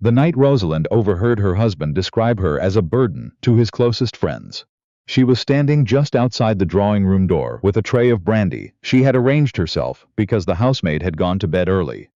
The night Rosalind overheard her husband describe her as a burden to his closest friends. She was standing just outside the drawing-room door with a tray of brandy she had arranged herself because the housemaid had gone to bed early.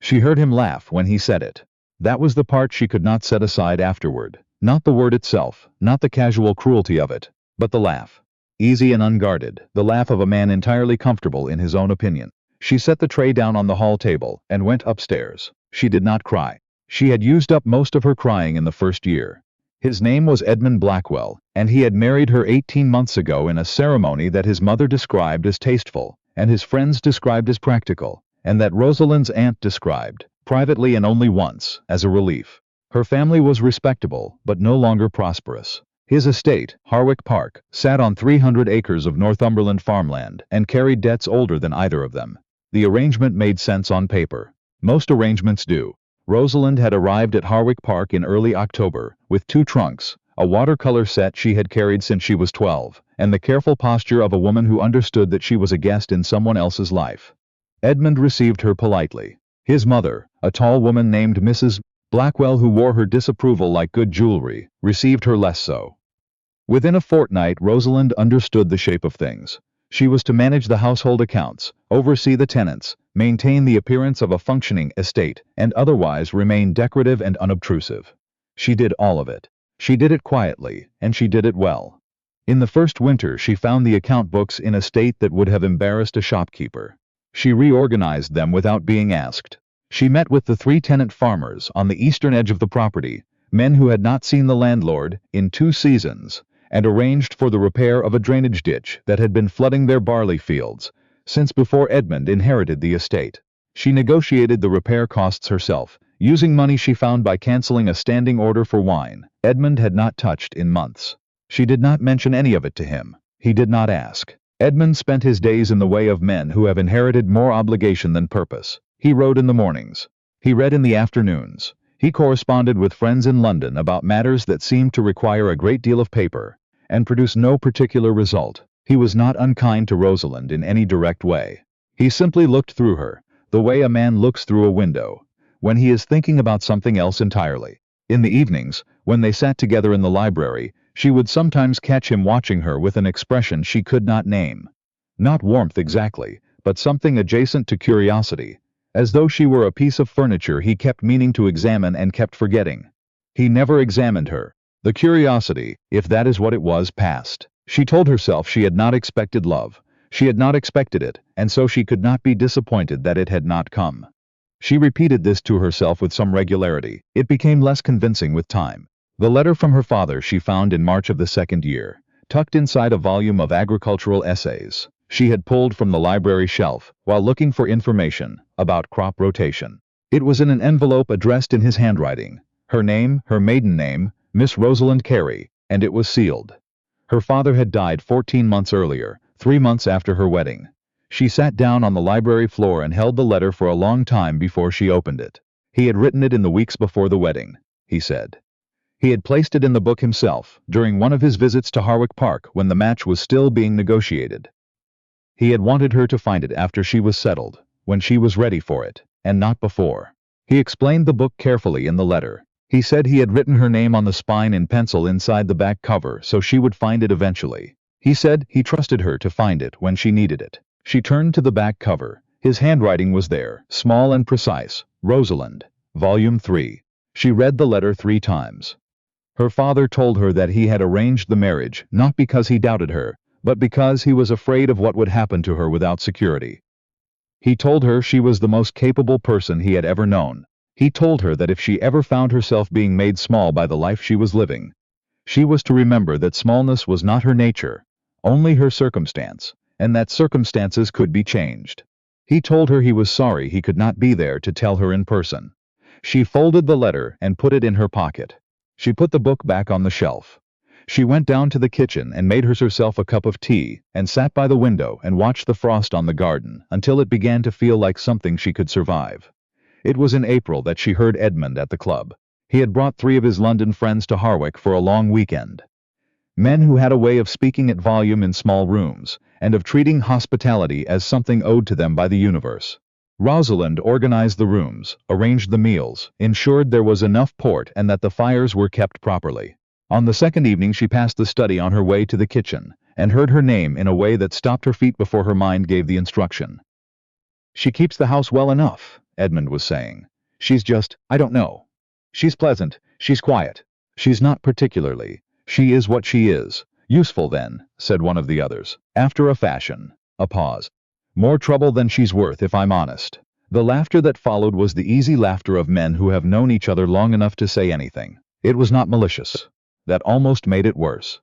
She heard him laugh when he said it. That was the part she could not set aside afterward. Not the word itself, not the casual cruelty of it, but the laugh. Easy and unguarded, the laugh of a man entirely comfortable in his own opinion. She set the tray down on the hall table and went upstairs. She did not cry. She had used up most of her crying in the first year. His name was Edmund Blackwell, and he had married her 18 months ago in a ceremony that his mother described as tasteful, and his friends described as practical, and that Rosalind's aunt described, privately and only once, as a relief. Her family was respectable, but no longer prosperous. His estate, Harwick Park, sat on 300 acres of Northumberland farmland and carried debts older than either of them. The arrangement made sense on paper. Most arrangements do. Rosalind had arrived at Harwick Park in early October, with 2 trunks, a watercolor set she had carried since she was 12, and the careful posture of a woman who understood that she was a guest in someone else's life. Edmund received her politely. His mother, a tall woman named Mrs. Blackwell who wore her disapproval like good jewelry, received her less so. Within a fortnight Rosalind understood the shape of things. She was to manage the household accounts, oversee the tenants, maintain the appearance of a functioning estate, and otherwise remain decorative and unobtrusive. She did all of it. She did it quietly, and she did it well. In the first winter she found the account books in a state that would have embarrassed a shopkeeper. She reorganized them without being asked. She met with the 3 tenant farmers on the eastern edge of the property, men who had not seen the landlord in 2 seasons, and arranged for the repair of a drainage ditch that had been flooding their barley fields since before Edmund inherited the estate. She negotiated the repair costs herself, using money she found by canceling a standing order for wine Edmund had not touched in months. She did not mention any of it to him. He did not ask. Edmund spent his days in the way of men who have inherited more obligation than purpose. He rode in the mornings. He read in the afternoons. He corresponded with friends in London about matters that seemed to require a great deal of paper, and produce no particular result. He was not unkind to Rosalind in any direct way. He simply looked through her, the way a man looks through a window, when he is thinking about something else entirely. In the evenings, when they sat together in the library, she would sometimes catch him watching her with an expression she could not name. Not warmth exactly, but something adjacent to curiosity, as though she were a piece of furniture he kept meaning to examine and kept forgetting. He never examined her. The curiosity, if that is what it was, passed. She told herself she had not expected love. She had not expected it, and so she could not be disappointed that it had not come. She repeated this to herself with some regularity. It became less convincing with time. The letter from her father she found in March of the 2nd year, tucked inside a volume of agricultural essays she had pulled from the library shelf while looking for information about crop rotation. It was in an envelope addressed in his handwriting. Her name, her maiden name, Miss Rosalind Carey, and it was sealed. Her father had died 14 months earlier, 3 months after her wedding. She sat down on the library floor and held the letter for a long time before she opened it. He had written it in the weeks before the wedding, he said. He had placed it in the book himself, during one of his visits to Harwick Park when the match was still being negotiated. He had wanted her to find it after she was settled, when she was ready for it, and not before. He explained the book carefully in the letter. He said he had written her name on the spine in pencil inside the back cover so she would find it eventually. He said he trusted her to find it when she needed it. She turned to the back cover. His handwriting was there, small and precise. Rosalind, Volume 3. She read the letter 3 times. Her father told her that he had arranged the marriage not because he doubted her, but because he was afraid of what would happen to her without security. He told her she was the most capable person he had ever known. He told her that if she ever found herself being made small by the life she was living, she was to remember that smallness was not her nature, only her circumstance, and that circumstances could be changed. He told her he was sorry he could not be there to tell her in person. She folded the letter and put it in her pocket. She put the book back on the shelf. She went down to the kitchen and made herself a cup of tea and sat by the window and watched the frost on the garden until it began to feel like something she could survive. It was in April that she heard Edmund at the club. He had brought 3 of his London friends to Harwick for a long weekend. Men who had a way of speaking at volume in small rooms, and of treating hospitality as something owed to them by the universe. Rosalind organized the rooms, arranged the meals, ensured there was enough port and that the fires were kept properly. On the second evening she passed the study on her way to the kitchen, and heard her name in a way that stopped her feet before her mind gave the instruction. "She keeps the house well enough," Edmund was saying. "She's just, I don't know. She's pleasant, she's quiet. She's not particularly. She is what she is. Useful then," said one of the others. After a fashion. A pause. "More trouble than she's worth, if I'm honest." The laughter that followed was the easy laughter of men who have known each other long enough to say anything. It was not malicious. That almost made it worse.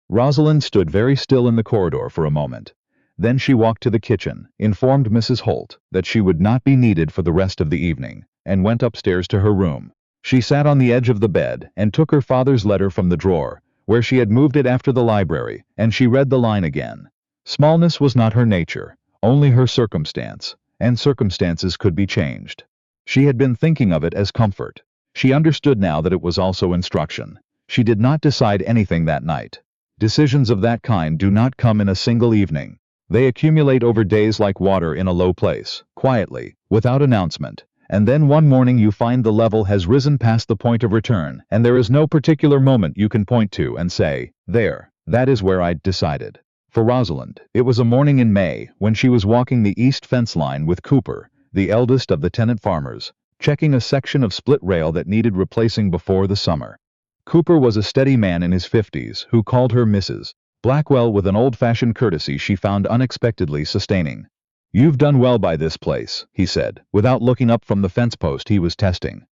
Rosalind stood very still in the corridor for a moment. Then she walked to the kitchen, informed Mrs. Holt that she would not be needed for the rest of the evening, and went upstairs to her room. She sat on the edge of the bed and took her father's letter from the drawer, where she had moved it after the library, and she read the line again. Smallness was not her nature, only her circumstance, and circumstances could be changed. She had been thinking of it as comfort. She understood now that it was also instruction. She did not decide anything that night. Decisions of that kind do not come in a single evening. They accumulate over days like water in a low place, quietly, without announcement, and then one morning you find the level has risen past the point of return, and there is no particular moment you can point to and say, "There, that is where I'd decided." For Rosalind, it was a morning in May when she was walking the east fence line with Cooper, the eldest of the tenant farmers, checking a section of split rail that needed replacing before the summer. Cooper was a steady man in his 50s who called her Mrs. Blackwell with an old-fashioned courtesy she found unexpectedly sustaining. "You've done well by this place," he said, without looking up from the fence post he was testing.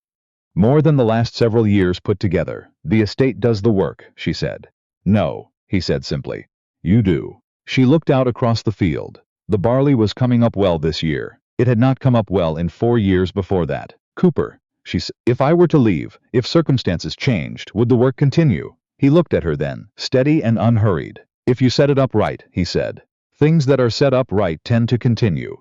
"More than the last several years put together. The estate does the work," she said. "No," he said simply. "You do." She looked out across the field. The barley was coming up well this year. It had not come up well in 4 years before that. "Cooper," she said, "if I were to leave, if circumstances changed, would the work continue?" He looked at her then, steady and unhurried. "If you set it up right," he said. "Things that are set up right tend to continue."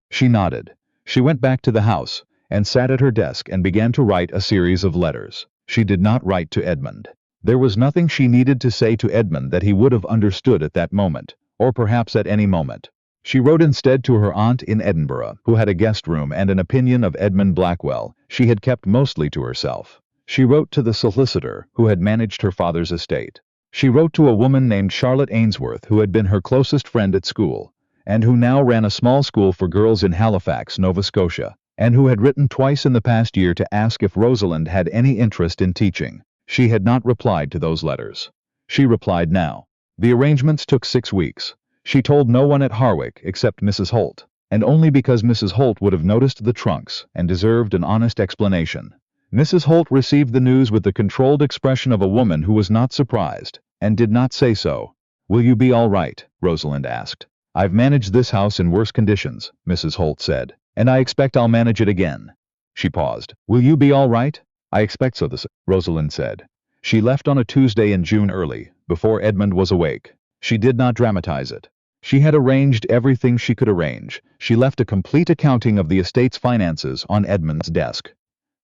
She nodded. She went back to the house, and sat at her desk and began to write a series of letters. She did not write to Edmund. There was nothing she needed to say to Edmund that he would have understood at that moment, or perhaps at any moment. She wrote instead to her aunt in Edinburgh, who had a guest room and an opinion of Edmund Blackwell she had kept mostly to herself. She wrote to the solicitor who had managed her father's estate. She wrote to a woman named Charlotte Ainsworth who had been her closest friend at school, and who now ran a small school for girls in Halifax, Nova Scotia, and who had written twice in the past year to ask if Rosalind had any interest in teaching. She had not replied to those letters. She replied now. The arrangements took 6 weeks. She told no one at Harwick except Mrs. Holt, and only because Mrs. Holt would have noticed the trunks and deserved an honest explanation. Mrs. Holt received the news with the controlled expression of a woman who was not surprised, and did not say so. "Will you be all right?" Rosalind asked. "I've managed this house in worse conditions," Mrs. Holt said, "and I expect I'll manage it again." She paused. "Will you be all right?" "I expect so," Rosalind said. She left on a Tuesday in June early, before Edmund was awake. She did not dramatize it. She had arranged everything she could arrange. She left a complete accounting of the estate's finances on Edmund's desk,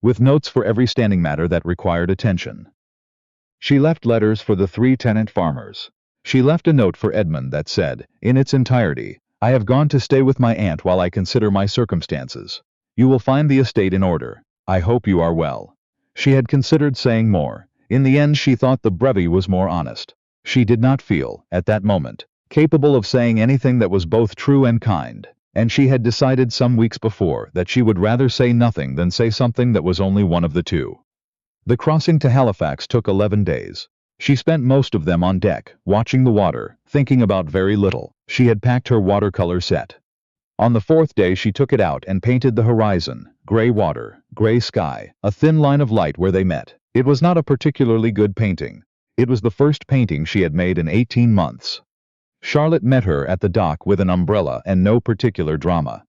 with notes for every standing matter that required attention. She left letters for the 3 tenant farmers. She left a note for Edmund that said, in its entirety, "I have gone to stay with my aunt while I consider my circumstances. You will find the estate in order. I hope you are well." She had considered saying more. In the end she thought the brevity was more honest. She did not feel, at that moment, capable of saying anything that was both true and kind, and she had decided some weeks before that she would rather say nothing than say something that was only one of the two. The crossing to Halifax took 11 days. She spent most of them on deck, watching the water, thinking about very little. She had packed her watercolor set. On the 4th day she took it out and painted the horizon, gray water, gray sky, a thin line of light where they met. It was not a particularly good painting. It was the first painting she had made in 18 months. Charlotte met her at the dock with an umbrella and no particular drama.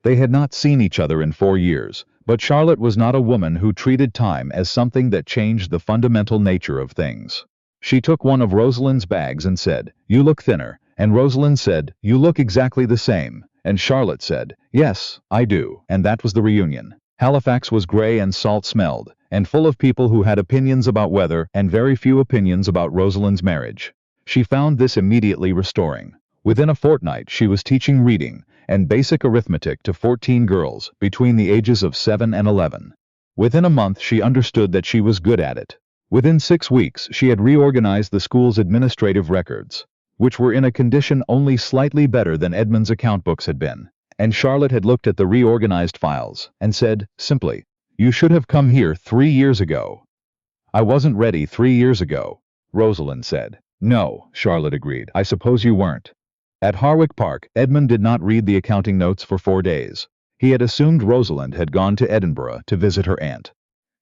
They had not seen each other in 4 years, but Charlotte was not a woman who treated time as something that changed the fundamental nature of things. She took one of Rosalind's bags and said, "You look thinner," and Rosalind said, "You look exactly the same," and Charlotte said, "Yes, I do," and that was the reunion. Halifax was gray and salt-smelled, and full of people who had opinions about weather and very few opinions about Rosalind's marriage. She found this immediately restoring. Within a fortnight she was teaching reading, and basic arithmetic to 14 girls between the ages of 7 and 11. Within a month she understood that she was good at it. Within 6 weeks she had reorganized the school's administrative records, which were in a condition only slightly better than Edmund's account books had been. And Charlotte had looked at the reorganized files and said, simply, "You should have come here 3 years ago." "I wasn't ready 3 years ago," Rosalind said. "No," Charlotte agreed, "I suppose you weren't." At Harwick Park, Edmund did not read the accounting notes for 4 days. He had assumed Rosalind had gone to Edinburgh to visit her aunt.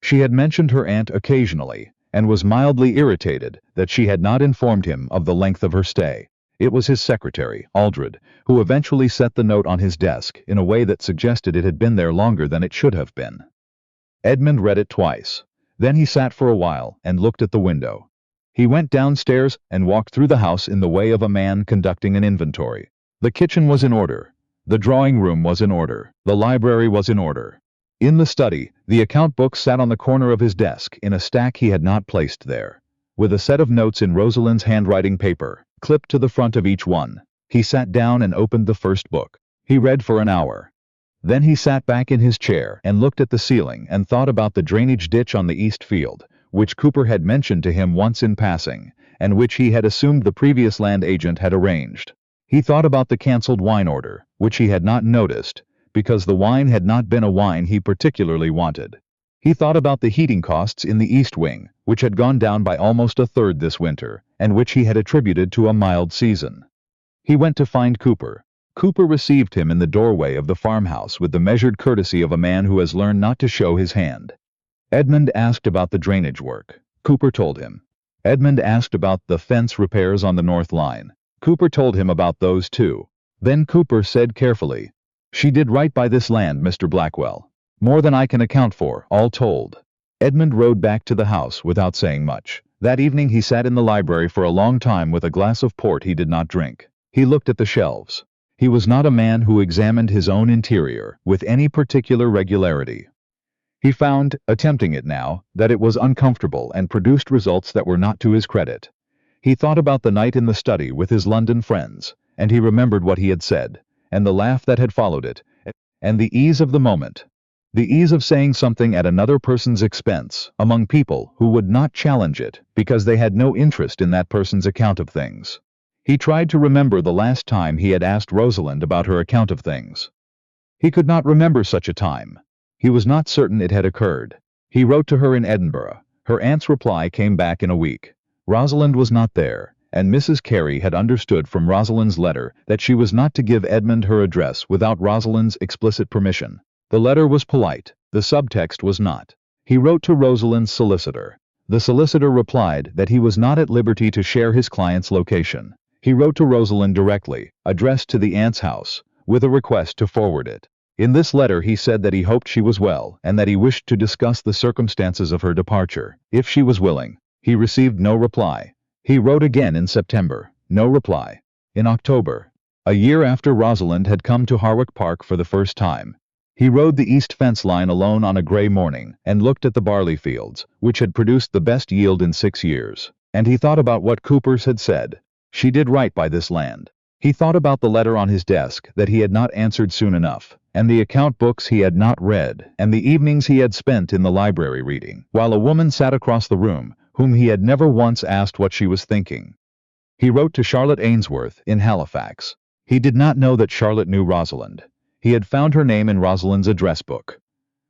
She had mentioned her aunt occasionally, and was mildly irritated that she had not informed him of the length of her stay. It was his secretary, Aldred, who eventually set the note on his desk in a way that suggested it had been there longer than it should have been. Edmund read it twice. Then he sat for a while and looked at the window. He went downstairs and walked through the house in the way of a man conducting an inventory. The kitchen was in order. The drawing room was in order. The library was in order. In the study, the account book sat on the corner of his desk in a stack he had not placed there, with a set of notes in Rosalind's handwriting paper, clipped to the front of each one. He sat down and opened the first book. He read for an hour. Then he sat back in his chair and looked at the ceiling and thought about the drainage ditch on the east field, which Cooper had mentioned to him once in passing, and which he had assumed the previous land agent had arranged. He thought about the cancelled wine order, which he had not noticed, because the wine had not been a wine he particularly wanted. He thought about the heating costs in the East Wing, which had gone down by almost a third this winter, and which he had attributed to a mild season. He went to find Cooper. Cooper received him in the doorway of the farmhouse with the measured courtesy of a man who has learned not to show his hand. Edmund asked about the drainage work. Cooper told him. Edmund asked about the fence repairs on the north line. Cooper told him about those too. Then Cooper said carefully, "She did right by this land, Mr. Blackwell. More than I can account for, all told." Edmund rode back to the house without saying much. That evening he sat in the library for a long time with a glass of port he did not drink. He looked at the shelves. He was not a man who examined his own interior with any particular regularity. He found, attempting it now, that it was uncomfortable and produced results that were not to his credit. He thought about the night in the study with his London friends, and he remembered what he had said, and the laugh that had followed it, and the ease of the moment. The ease of saying something at another person's expense, among people who would not challenge it because they had no interest in that person's account of things. He tried to remember the last time he had asked Rosalind about her account of things. He could not remember such a time. He was not certain it had occurred. He wrote to her in Edinburgh. Her aunt's reply came back in a week. Rosalind was not there, and Mrs. Carey had understood from Rosalind's letter that she was not to give Edmund her address without Rosalind's explicit permission. The letter was polite. The subtext was not. He wrote to Rosalind's solicitor. The solicitor replied that he was not at liberty to share his client's location. He wrote to Rosalind directly, addressed to the aunt's house, with a request to forward it. In this letter he said that he hoped she was well and that he wished to discuss the circumstances of her departure, if she was willing. He received no reply. He wrote again in September. No reply. In October, a year after Rosalind had come to Harwick Park for the first time, he rode the east fence line alone on a grey morning and looked at the barley fields, which had produced the best yield in 6 years. And he thought about what Coopers had said. She did right by this land. He thought about the letter on his desk that he had not answered soon enough, and the account books he had not read, and the evenings he had spent in the library reading, while a woman sat across the room, whom he had never once asked what she was thinking. He wrote to Charlotte Ainsworth in Halifax. He did not know that Charlotte knew Rosalind. He had found her name in Rosalind's address book,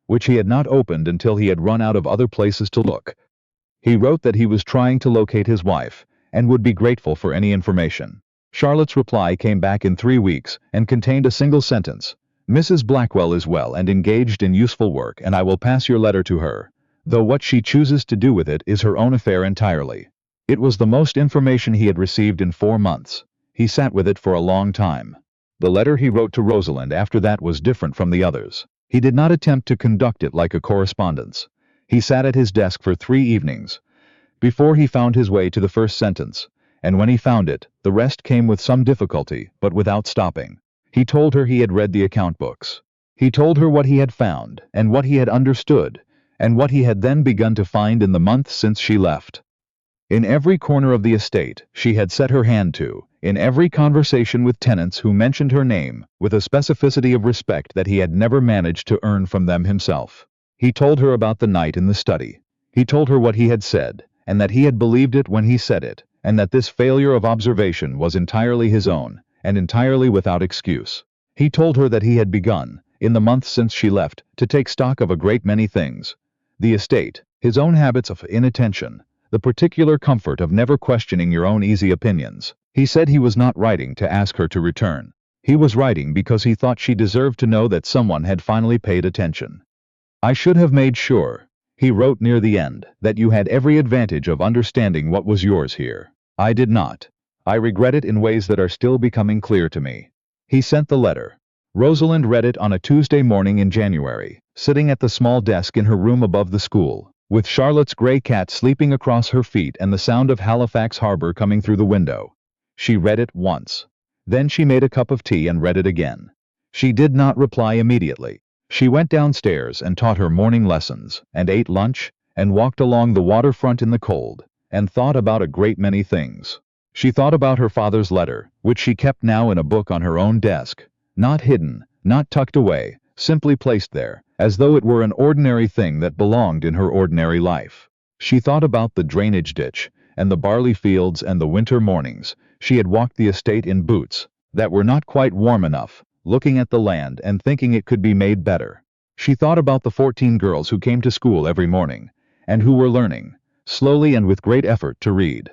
which he had not opened until he had run out of other places to look. He wrote that he was trying to locate his wife, and would be grateful for any information. Charlotte's reply came back in 3 weeks, and contained a single sentence. "Mrs. Blackwell is well and engaged in useful work, and I will pass your letter to her, though what she chooses to do with it is her own affair entirely." It was the most information he had received in 4 months. He sat with it for a long time. The letter he wrote to Rosalind after that was different from the others. He did not attempt to conduct it like a correspondence. He sat at his desk for 3 evenings before he found his way to the first sentence, and when he found it, the rest came with some difficulty, but without stopping. He told her he had read the account books. He told her what he had found, and what he had understood, and what he had then begun to find in the months since she left. In every corner of the estate she had set her hand to, In every conversation with tenants who mentioned her name, with a specificity of respect that he had never managed to earn from them himself. He told her about the night in the study. He told her what he had said, and that he had believed it when he said it, and that this failure of observation was entirely his own, and entirely without excuse. He told her that he had begun, in the months since she left, to take stock of a great many things. The estate, his own habits of inattention, the particular comfort of never questioning your own easy opinions. He said he was not writing to ask her to return. He was writing because he thought she deserved to know that someone had finally paid attention. I should have made sure, he wrote near the end, that you had every advantage of understanding what was yours here. I did not. I regret it in ways that are still becoming clear to me. He sent the letter. Rosalind read it on a Tuesday morning in January, sitting at the small desk in her room above the school, with Charlotte's gray cat sleeping across her feet and the sound of Halifax harbor coming through the window. She read it once. Then she made a cup of tea and read it again. She did not reply immediately. She went downstairs and taught her morning lessons, and ate lunch, and walked along the waterfront in the cold, and thought about a great many things. She thought about her father's letter, which she kept now in a book on her own desk, not hidden, not tucked away, simply placed there, as though it were an ordinary thing that belonged in her ordinary life. She thought about the drainage ditch, and the barley fields and the winter mornings. She had walked the estate in boots that were not quite warm enough, looking at the land and thinking it could be made better. She thought about the 14 girls who came to school every morning, and who were learning, slowly and with great effort, to read.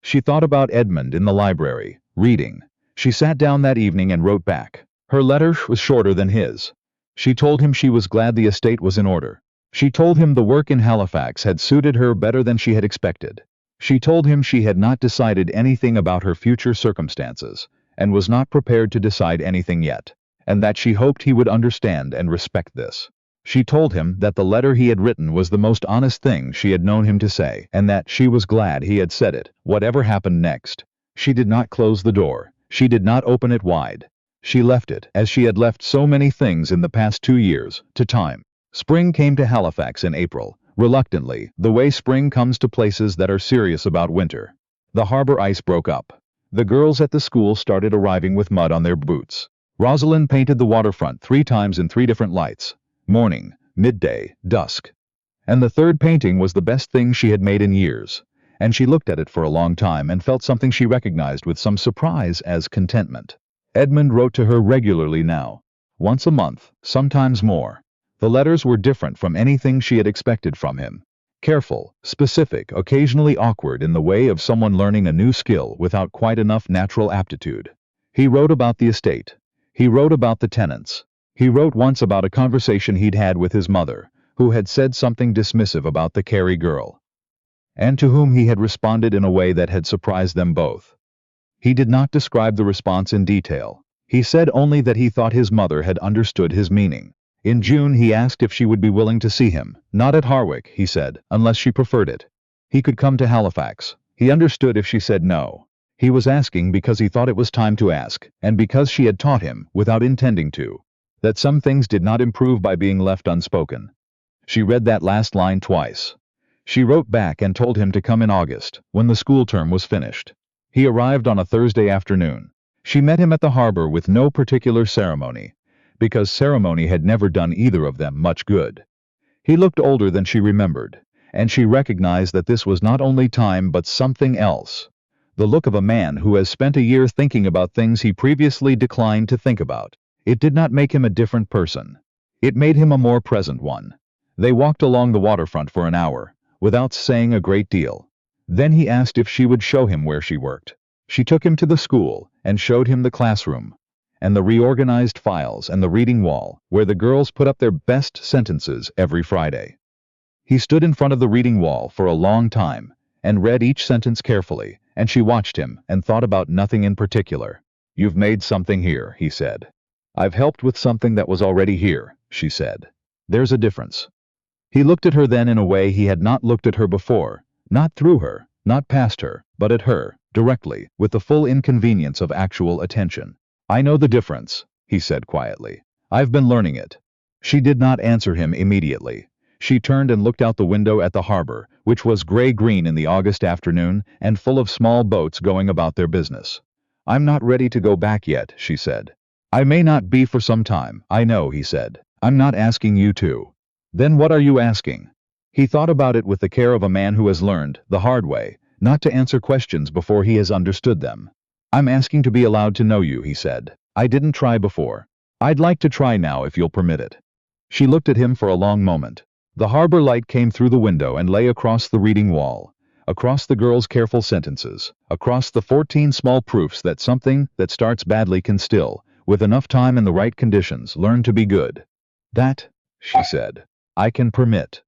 She thought about Edmund in the library, reading. She sat down that evening and wrote back. Her letter was shorter than his. She told him she was glad the estate was in order. She told him the work in Halifax had suited her better than she had expected. She told him she had not decided anything about her future circumstances, and was not prepared to decide anything yet, and that she hoped he would understand and respect this. She told him that the letter he had written was the most honest thing she had known him to say, and that she was glad he had said it, whatever happened next. She did not close the door. She did not open it wide. She left it, as she had left so many things in the past 2 years, to time. Spring came to Halifax in April, reluctantly, the way spring comes to places that are serious about winter. The harbor ice broke up. The girls at the school started arriving with mud on their boots. Rosalind painted the waterfront 3 times in 3 different lights: morning, midday, dusk. And the third painting was the best thing she had made in years, and she looked at it for a long time and felt something she recognized with some surprise as contentment. Edmund wrote to her regularly now, once a month, sometimes more. The letters were different from anything she had expected from him. Careful, specific, occasionally awkward in the way of someone learning a new skill without quite enough natural aptitude. He wrote about the estate. He wrote about the tenants. He wrote once about a conversation he'd had with his mother, who had said something dismissive about the Carey girl, and to whom he had responded in a way that had surprised them both. He did not describe the response in detail. He said only that he thought his mother had understood his meaning. In June he asked if she would be willing to see him. Not at Harwick, he said, unless she preferred it. He could come to Halifax. He understood if she said no. He was asking because he thought it was time to ask, and because she had taught him, without intending to, that some things did not improve by being left unspoken. She read that last line twice. She wrote back and told him to come in August, when the school term was finished. He arrived on a Thursday afternoon. She met him at the harbor with no particular ceremony, because ceremony had never done either of them much good. He looked older than she remembered, and she recognized that this was not only time but something else. The look of a man who has spent a year thinking about things he previously declined to think about. It did not make him a different person. It made him a more present one. They walked along the waterfront for an hour, without saying a great deal. Then he asked if she would show him where she worked. She took him to the school, and showed him the classroom, and the reorganized files and the reading wall, where the girls put up their best sentences every Friday. He stood in front of the reading wall for a long time, and read each sentence carefully, and she watched him and thought about nothing in particular. "You've made something here," he said. "I've helped with something that was already here," she said. "There's a difference." He looked at her then in a way he had not looked at her before, not through her, not past her, but at her, directly, with the full inconvenience of actual attention. "I know the difference," he said quietly. "I've been learning it." She did not answer him immediately. She turned and looked out the window at the harbor, which was gray-green in the August afternoon and full of small boats going about their business. I'm not ready to go back yet, she said. I may not be for some time, I know, he said. I'm not asking you to. Then what are you asking? He thought about it with the care of a man who has learned, the hard way, not to answer questions before he has understood them. I'm asking to be allowed to know you, he said. I didn't try before. I'd like to try now if you'll permit it. She looked at him for a long moment. The harbor light came through the window and lay across the reading wall, across the girl's careful sentences, across the 14 small proofs that something that starts badly can still, with enough time and the right conditions, learn to be good. That, she said, I can permit.